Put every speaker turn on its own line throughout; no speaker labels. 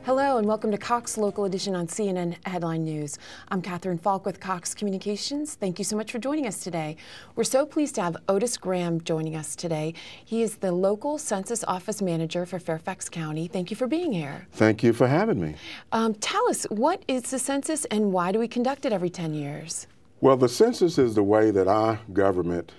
Hello and welcome to Cox Local Edition on CNN Headline News. I'm Catherine Falk with Cox Communications. Thank you so much for joining us today. We're so pleased to have Otis Graham joining us today. He is the local census office manager for Fairfax County. Thank you for being here.
Thank you for having me.
Tell us, what is the census and why do we conduct it every 10 years?
Well, the census is the way that our government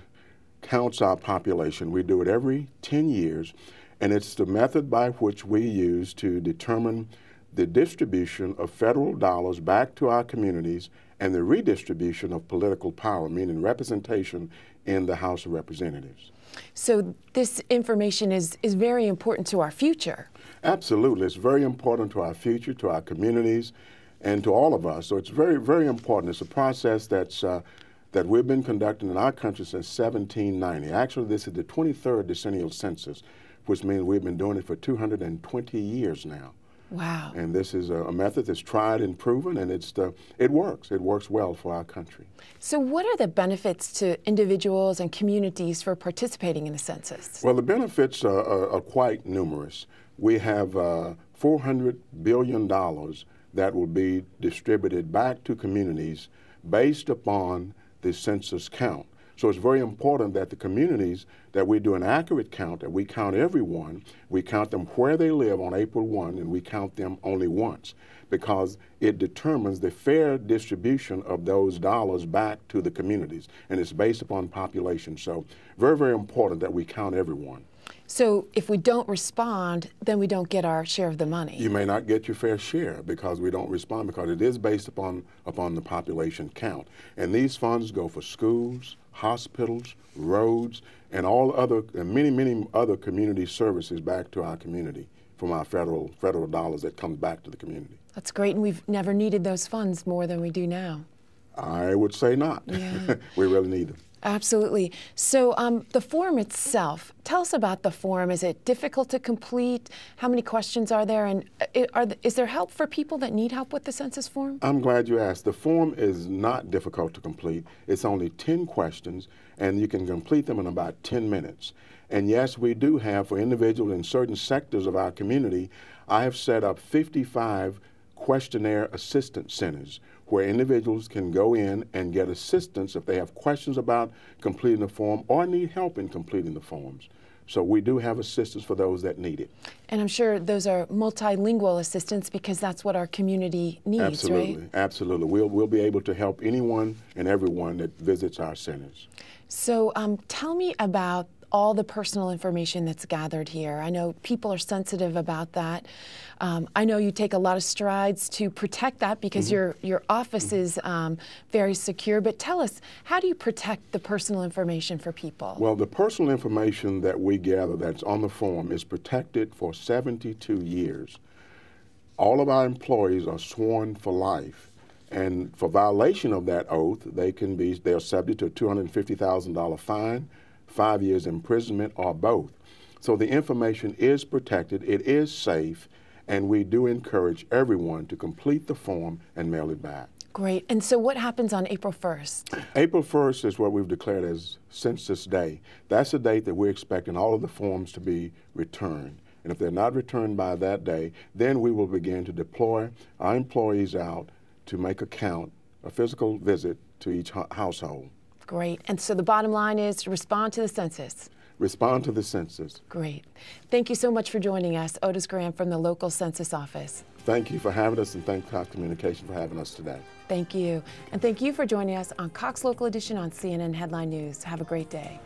counts our population. We do it every 10 years. And it's the method by which we use to determine the distribution of federal dollars back to our communities and the redistribution of political power, meaning representation in the House of Representatives.
So this information is very important to our future.
Absolutely. It's very important to our future, to our communities, and to all of us. So it's very, very important. It's a process that we've been conducting in our country since 1790. Actually, this is the 23rd decennial census, which means we've been doing it for 220 years now.
Wow.
And this is a method that's tried and proven, and it works. It works well for our country.
So what are the benefits to individuals and communities for participating in the census?
Well, the benefits are quite numerous. We have $400 billion that will be distributed back to communities based upon the census count. So it's very important that the communities, that we do an accurate count, that we count everyone, we count them where they live on April 1, and we count them only once, because it determines the fair distribution of those dollars back to the communities, and it's based upon population. So very, very important that we count everyone.
So if we don't respond, then we don't get our share of the money.
You may not get your fair share because we don't respond, because it is based upon the population count. And these funds go for schools, hospitals, roads, and many other community services back to our community from our federal dollars that comes back to the community.
That's great, and we've never needed those funds more than we do now.
I would say not.
Yeah.
We really need them.
Absolutely. So the form itself, tell us about the form. Is it difficult to complete? How many questions are there? And is there help for people that need help with the census form?
I'm glad you asked. The form is not difficult to complete. It's only 10 questions, and you can complete them in about 10 minutes. And yes, we do have, for individuals in certain sectors of our community, I have set up 55 questionnaire assistance centers where individuals can go in and get assistance if they have questions about completing the form or need help in completing the forms. So we do have assistance for those that need it.
And I'm sure those are multilingual assistance because that's what our community needs,
absolutely,
right?
Absolutely. We'll be able to help anyone and everyone that visits our centers.
So tell me about all the personal information that's gathered here. I know people are sensitive about that. I know you take a lot of strides to protect that because your office is very secure, but tell us, how do you protect the personal information for people?
Well, the personal information that we gather that's on the form is protected for 72 years. All of our employees are sworn for life, and for violation of that oath, they're subject to a $250,000 fine, 5 years imprisonment, or both. So the information is protected, it is safe, and we do encourage everyone to complete the form and mail it back.
Great. And so what happens on April 1st?
April 1st is what we've declared as Census Day. That's the date that we're expecting all of the forms to be returned. And if they're not returned by that day, then we will begin to deploy our employees out to make a count, a physical visit to each household.
Great. And so the bottom line is respond to the census.
Respond to the census.
Great. Thank you so much for joining us. Otis Graham from the local census office.
Thank you for having us, and thank Cox Communications for having us today.
Thank you. And thank you for joining us on Cox Local Edition on CNN Headline News. Have a great day.